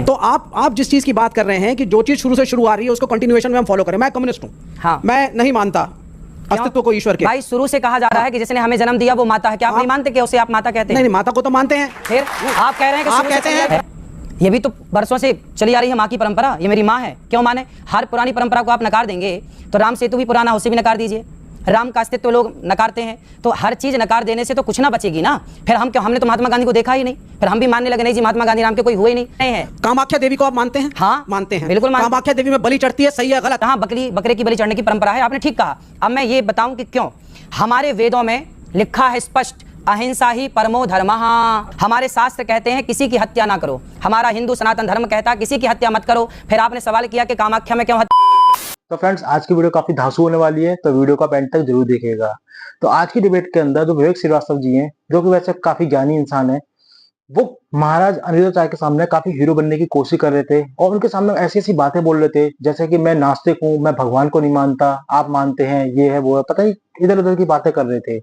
तो आप जिस चीज की बात कर रहे हैं कि जो चीज शुरू से शुरू आ रही है उसको कंटिन्यूएशन में हम फॉलो करें। मैं कम्युनिस्ट हूं। हाँ। मैं नहीं मानता अस्तित्व को ईश्वर के। भाई शुरू से कहा जा रहा है कि जिसने हमें जन्म दिया वो माता है। क्या आप नहीं मानते कि उसे आप माता कहते हैं? नहीं, माता को तो मानते हैं। फिर आप कह रहे हैं कि आप कहते हैं ये भी तो बरसों से चली आ रही है माँ की परंपरा, ये मेरी माँ है। क्यों माने? हर पुरानी परंपरा को आप नकार देंगे तो राम सेतु भी पुराना, उसे भी नकार दीजिए। राम का अस्तित्व लोग नकारते हैं तो हर चीज नकार देने से तो कुछ ना बचेगी ना। फिर हम क्यों? हमने तो महात्मा गांधी को देखा ही नहीं, फिर हम भी मानने लगे नहीं जी महात्मा गांधी नाम के कोई हुए ही नहीं है। कामाख्या देवी को आप मानते हैं? हाँ मानते हैं, बिल्कुल। कामाख्या देवी में बलि चढ़ती है, सही है गलत? हाँ, बकरे की बलि चढ़ने की परंपरा है, आपने ठीक कहा। अब मैं ये बताऊं कि क्यों। हमारे वेदों में लिखा है स्पष्ट, अहिंसा ही परमो धर्मः। हमारे शास्त्र कहते हैं किसी की हत्या ना करो। हमारा हिंदू सनातन धर्म कहता है किसी की हत्या मत करो। फिर आपने सवाल किया कि कामाख्या में क्यों हत्या। तो फ्रेंड्स, आज की वीडियो काफी धांसू होने वाली है, तो वीडियो का एंड तक जरूर देखिएगा। तो आज की डिबेट के अंदर जो विवेक श्रीवास्तव जी हैं, जो कि वैसे काफी ज्ञानी इंसान है, वो महाराज अनिरुद्धाचार्य के सामने काफी हीरो बनने की कोशिश कर रहे थे और उनके सामने ऐसी ऐसी बातें बोल रहे थे जैसे कि मैं नास्तिक हूँ, मैं भगवान को नहीं मानता, आप मानते हैं, ये है वो है, पता नहीं इधर उधर की बातें कर रहे थे।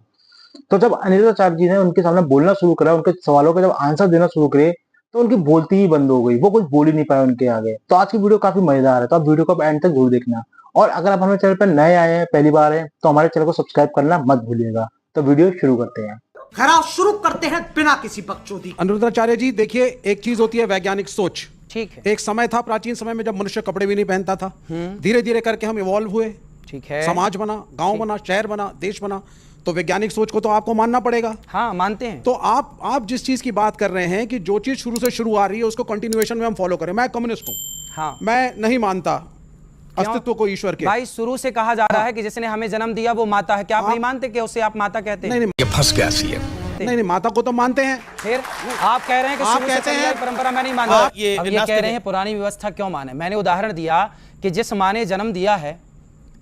तो जब अनिरुद्धाचार्य जी ने उनके सामने बोलना शुरू करा, उनके सवालों के जब आंसर देना शुरू करे, तो उनकी बोलती ही बंद हो गई, वो कुछ बोल ही नहीं पाए उनके आगे। तो आज की वीडियो काफी मजेदार है, तो आप वीडियो को एंड तक जरूर देखना। और अगर आप हमारे चैनल पर नए आए हैं, पहली बार है, तो हमारे चैनल को सब्सक्राइब करना मत भूलिएगा। तो वीडियो शुरू करते हैं। खराब शुरू करते हैं बिना किसी बकचोदी। अनिरुद्धाचार्य जी, देखिए, एक चीज होती है वैज्ञानिक सोच। ठीक है। एक समय था प्राचीन समय में जब मनुष्य कपड़े भी नहीं पहनता था। धीरे धीरे करके हम इवॉल्व हुए। ठीक है। समाज बना, गांव बना, शहर बना, देश बना। तो वैज्ञानिक सोच को तो आपको मानना पड़ेगा। हाँ, मानते हैं। तो आप जिस चीज की बात कर रहे हैं कि जो चीज शुरू से शुरू आ रही है उसको कंटिन्यूएशन में हम फॉलो करें। मैं कम्युनिस्ट हूं। हाँ। मैं नहीं मानता अस्तित्व को ईश्वर के। भाई शुरू से कहा जा रहा है कि जिसने हमें जन्म दिया वो माता है। क्या आप नहीं मानते कि उसे आप माता कहते हैं? नहीं, ये फंस गया सी है। नहीं, माता को तो मानते हैं। फिर आप कह रहे हैं कि आप कहते हैं परंपरा मैं नहीं मानता। अब ये कह रहे हैं पुरानी व्यवस्था क्यों माने। मैंने उदाहरण दिया कि जिस माँ ने जन्म दिया है,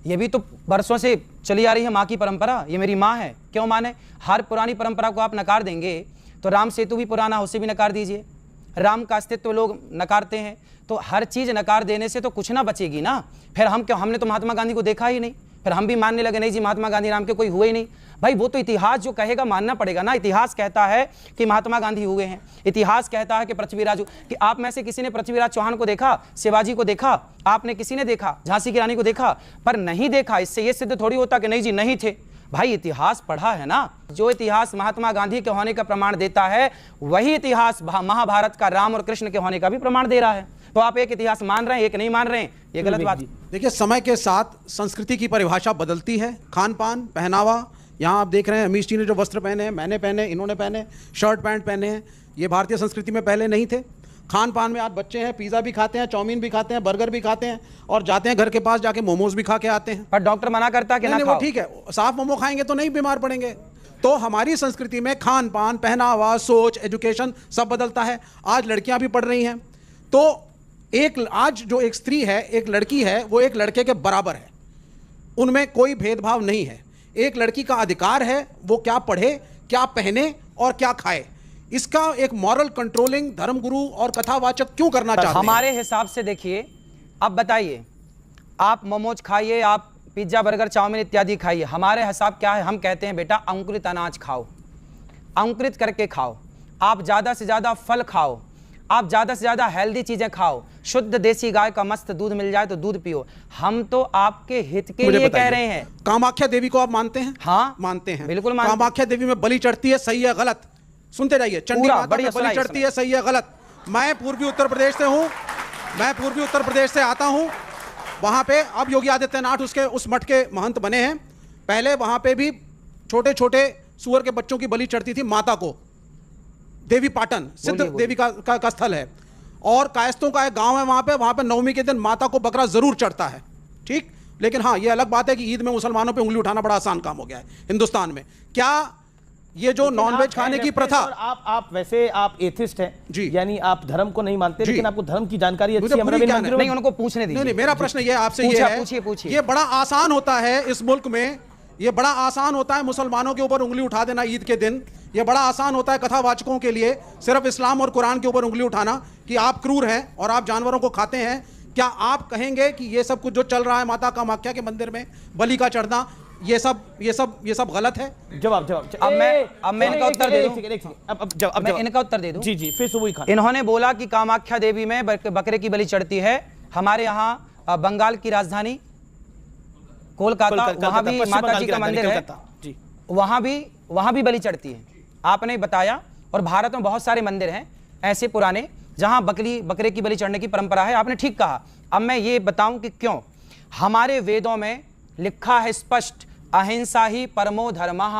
ये भी तो बरसों से चली आ रही है माँ की परंपरा, ये मेरी माँ है। क्यों माने? हर पुरानी परंपरा को आप नकार देंगे तो राम सेतु भी पुराना, उसे भी नकार दीजिए। राम का अस्तित्व लोग नकारते हैं तो हर चीज नकार देने से तो कुछ ना बचेगी ना। फिर हम क्यों? हमने तो महात्मा गांधी को देखा ही नहीं, फिर हम भी मानने लगे नहीं जी महात्मा गांधी नाम के कोई हुए ही नहीं। भाई वो तो इतिहास जो कहेगा मानना पड़ेगा ना। इतिहास कहता है कि महात्मा गांधी हुए हैं, इतिहास कहता है कि पृथ्वीराज। कि आप में से किसी ने पृथ्वीराज चौहान को देखा, शिवाजी को देखा? आपने किसी ने देखा? झांसी की रानी को देखा? पर नहीं देखा, इससे ये सिद्ध थोड़ी होता कि नहीं जी नहीं थे। भाई इतिहास पढ़ा है ना। जो इतिहास महात्मा गांधी के होने का प्रमाण देता है वही इतिहास महाभारत का राम और कृष्ण के होने का भी प्रमाण दे रहा है। तो आप एक इतिहास मान रहे हैं, एक नहीं मान रहे हैं, ये गलत बात। देखिए, समय के साथ संस्कृति की परिभाषा बदलती है। खान पान, पहनावा, यहाँ आप देख रहे हैं अमीश जी ने जो वस्त्र पहने हैं, मैंने पहने, इन्होंने पहने, शर्ट पैंट पहने हैं, ये भारतीय संस्कृति में पहले नहीं थे। खान पान में आज बच्चे हैं, पिज़्ज़ा भी खाते हैं, चाउमीन भी खाते हैं, बर्गर भी खाते हैं और जाते हैं घर के पास जाके मोमोज भी खा के आते हैं। पर डॉक्टर मना करता है कि ना खाओ। ठीक है, साफ मोमो खाएंगे तो नहीं बीमार पड़ेंगे। तो हमारी संस्कृति में खान पान, पहनावा, सोच, एजुकेशन सब बदलता है। आज लड़कियां भी पढ़ रही हैं। तो आज जो एक स्त्री है, एक लड़की है, वो एक लड़के के बराबर है, उनमें कोई भेदभाव नहीं है। एक लड़की का अधिकार है वो क्या पढ़े, क्या पहने और क्या खाए। इसका एक मॉरल कंट्रोलिंग धर्मगुरु और कथावाचक क्यों करना चाहते हैं? हमारे हिसाब से देखिए, अब बताइए, आप मोमोज खाइए, आप पिज्जा, बर्गर, चाउमीन इत्यादि खाइए। हमारे हिसाब क्या है? हम कहते हैं बेटा अंकुरित अनाज खाओ, अंकुरित करके खाओ, आप ज्यादा से ज्यादा फल खाओ, आप ज्यादा से ज्यादा हेल्दी चीजें खाओ, शुद्ध देसी गाय का मस्त दूध मिल जाए तो दूध पियो। हम तो आपके हित के लिए कह रहे हैं। कामाख्या देवी को आप मानते हैं? हाँ, मानते हैं, बिल्कुल मानते हैं। कामाख्या देवी में बलि चढ़ती है, सही है गलत? सुनते जाइए। चंडी माता में बलि चढ़ती है, सही है गलत? मैं पूर्वी उत्तर प्रदेश से हूँ, मैं पूर्वी उत्तर प्रदेश से आता हूँ। वहाँ पे अब योगी आदित्यनाथ उस मठ के महंत बने हैं। पहले वहाँ पे भी छोटे छोटे सुअर के बच्चों की बलि चढ़ती थी माता को। देवी पाटन सिद्ध देवी का स्थल है और कायस्तों का एक गांव है वहाँ पे नवमी के दिन माता को बकरा जरूर चढ़ता है। ठीक, लेकिन हाँ, ये अलग बात है कि ईद में मुसलमानों पे उंगली उठाना बड़ा आसान काम हो गया है हिंदुस्तान में। क्या ये जो नॉनवेज खाने की प्रथा, आप वैसे आप एथिस्ट हैं जी, यानी आप धर्म को नहीं मानते, लेकिन आपको धर्म की जानकारी अच्छी है। नहीं, उनको पूछने दीजिए। नहीं, मेरा प्रश्न ये आपसे ये है, पूछिए। ये बड़ा आसान होता है इस मुल्क में, ये बड़ा आसान होता है मुसलमानों के ऊपर उंगली उठा देना ईद के दिन। ये बड़ा आसान होता है कथावाचकों के लिए सिर्फ इस्लाम और कुरान के ऊपर उंगली उठाना कि आप क्रूर हैं और आप जानवरों को खाते हैं। क्या आप कहेंगे कि ये सब कुछ जो चल रहा है माता कामाख्या के मंदिर में बलि का चढ़ना, ये सब गलत है। जवाब अब मैं इनका उत्तर दे दूं। मैं इनका उत्तर दे दूं। जी फिर सुबुई खान। इन्होंने बोला कि कामाख्या देवी में बकरे की बलि चढ़ती है। हमारे यहाँ बंगाल की राजधानी कोलकाता, वहां भी माता जी का मंदिर है, वहां भी बलि चढ़ती है। आपने बताया, और भारत में बहुत सारे मंदिर हैं ऐसे पुराने जहां बकरे की बलि चढ़ने की परंपरा है। आपने ठीक कहा। अब मैं ये बताऊं कि क्यों। हमारे वेदों में लिखा है स्पष्ट, अहिंसा ही परमो धर्मः।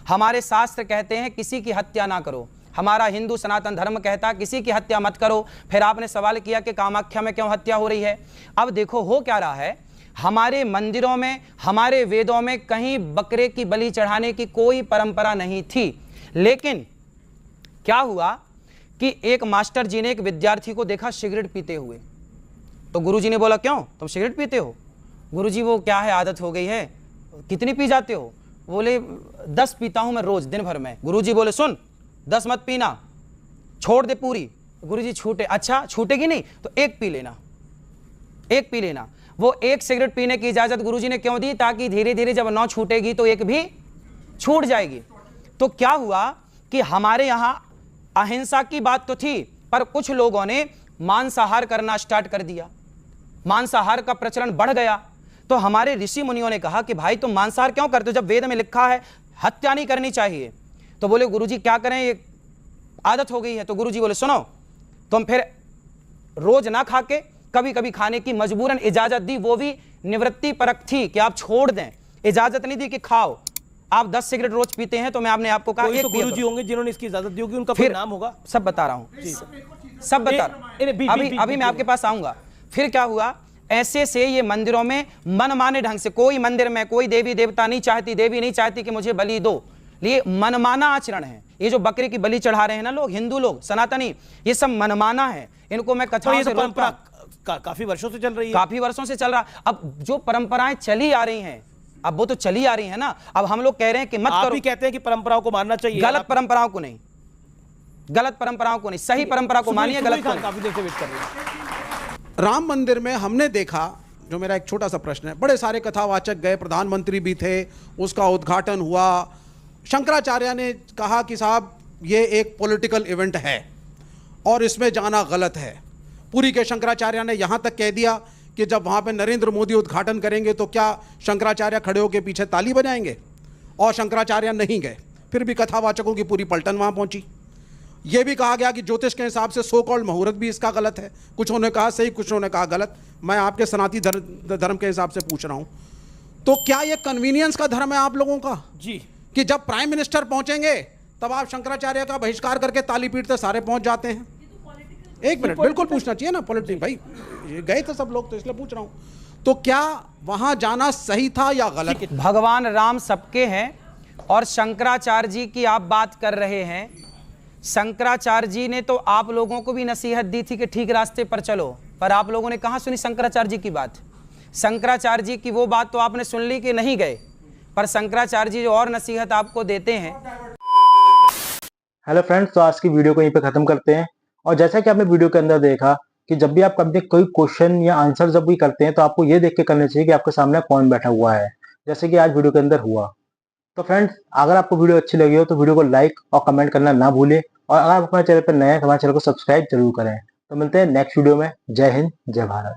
हमारे शास्त्र कहते हैं किसी की हत्या ना करो। हमारा हिंदू सनातन धर्म कहता है किसी की हत्या मत करो। फिर आपने सवाल किया कि कामाख्या में क्यों हत्या हो रही है। अब देखो हो क्या रहा है, हमारे मंदिरों में, हमारे वेदों में कहीं बकरे की बलि चढ़ाने की कोई परंपरा नहीं थी। लेकिन क्या हुआ कि एक मास्टर जी ने एक विद्यार्थी को देखा सिगरेट पीते हुए। तो गुरुजी ने बोला, क्यों तुम सिगरेट पीते हो? गुरुजी वो क्या है, आदत हो गई है। कितनी पी जाते हो? बोले 10 पीता हूं मैं रोज, दिन भर में। गुरुजी बोले सुन, 10 मत पीना, छोड़ दे पूरी। गुरुजी छूटे, अच्छा छूटेगी नहीं तो एक पी लेना, एक पी लेना। वो एक सिगरेट पीने की इजाजत गुरुजी ने क्यों दी? ताकि धीरे धीरे जब 9 छूटेगी तो एक भी छूट जाएगी। तो क्या हुआ कि हमारे यहां अहिंसा की बात तो थी, पर कुछ लोगों ने मांसाहार करना स्टार्ट कर दिया, मांसाहार का प्रचलन बढ़ गया। तो हमारे ऋषि मुनियों ने कहा कि भाई तुम मांसाहार क्यों करते हो जब वेद में लिखा है हत्या नहीं करनी चाहिए। तो बोले गुरुजी क्या करें, ये आदत हो गई है। तो गुरुजी बोले सुनो, तुम फिर रोज ना खा के कभी कभी खाने की मजबूरन इजाजत दी, वो भी निवृत्ति परक थी कि आप छोड़ दें, इजाजत नहीं दी कि खाओ। आप 10 सिगरेट रोज पीते हैं तो मैं आपने आपको कहा तो गुरुजी होंगे जिन्होंने इसकी इजाजत दी होगी, उनका कोई नाम होगा। सब बता रहा हूं, सब बता रहा हूं। अभी मैं आपके पास आऊंगा। फिर क्या हुआ, ऐसे से ये मंदिरों में मनमाने ढंग से, कोई मंदिर में कोई देवी देवता नहीं चाहती, देवी नहीं चाहती कि मुझे बलि दो, ये मनमाना आचरण है। ये जो बकरे की बलि चढ़ा रहे हैं ना लोग, हिंदू लोग, सनातनी, ये सब मनमाना है। इनको मैं कथाओं से रोकता हूं। काफी वर्षों से चल रही है, काफी वर्षों से चल रहा। अब जो परंपराएं चली आ रही हैं, अब वो तो चली आ रही है ना। अब हम लोग कह रहे हैं कि मत करो। आप भी कहते हैं कि परंपराओं को मानना चाहिए। गलत परंपराओं को नहीं, गलत परंपराओं को नहीं, सही परंपरा को मानिए, गलत को। काफी देर से वेट कर रहे हैं। राम मंदिर में हमने देखा, जो मेरा एक छोटा सा प्रश्न है, बड़े सारे कथावाचक गए, प्रधानमंत्री भी थे, उसका उद्घाटन हुआ। शंकराचार्य ने कहा कि साहब ये एक पॉलिटिकल इवेंट है और इसमें जाना गलत है। पुरी के शंकराचार्य ने यहाँ तक कह दिया कि जब वहाँ पे नरेंद्र मोदी उद्घाटन करेंगे तो क्या शंकराचार्य खड़े होकर पीछे ताली बजाएंगे, और शंकराचार्य नहीं गए। फिर भी कथावाचकों की पूरी पलटन वहाँ पहुँची। यह भी कहा गया कि ज्योतिष के हिसाब से सो कॉल्ड मुहूर्त भी इसका गलत है। कुछ ने कहा सही, कुछ ने कहा गलत। मैं आपके सनातनी धर्म के हिसाब से पूछ रहा हूँ, तो क्या यह कन्वीनियंस का धर्म है आप लोगों का जी, कि जब प्राइम मिनिस्टर पहुंचेंगे तब आप शंकराचार्य का बहिष्कार करके ताली पीटते सारे पहुंच जाते हैं? एक मिनट, बिल्कुल पूछना चाहिए ना पॉलिटिक्स भाई, ये गए थे सब लोग तो इसलिए पूछ रहा हूं। तो क्या वहां जाना सही था या गलत? भगवान राम सबके हैं, और शंकराचार्य जी की आप बात कर रहे हैं। शंकराचार्य जी ने तो आप लोगों को भी नसीहत दी थी कि ठीक रास्ते पर चलो, पर आप लोगों ने कहां सुनी शंकराचार्य जी की बात? शंकराचार्य जी की वो बात तो आपने सुन ली कि नहीं गए, पर शंकराचार्य जी जो और नसीहत आपको देते हैं। हेलो फ्रेंड्स, तो आज की वीडियो को यहीं पे खत्म करते हैं। और जैसा कि आपने वीडियो के अंदर देखा कि जब भी आप अपने कोई क्वेश्चन या आंसर जब भी करते हैं तो आपको ये देख के करना चाहिए कि आपके सामने कौन बैठा हुआ है, जैसे कि आज वीडियो के अंदर हुआ। तो फ्रेंड्स, अगर आपको वीडियो अच्छी लगी हो तो वीडियो को लाइक और कमेंट करना ना भूलें, और अगर आप हमारे चैनल पर नए हैं तो हमारे चैनल को सब्सक्राइब जरूर करें। तो मिलते हैं नेक्स्ट वीडियो में। जय हिंद, जय भारत।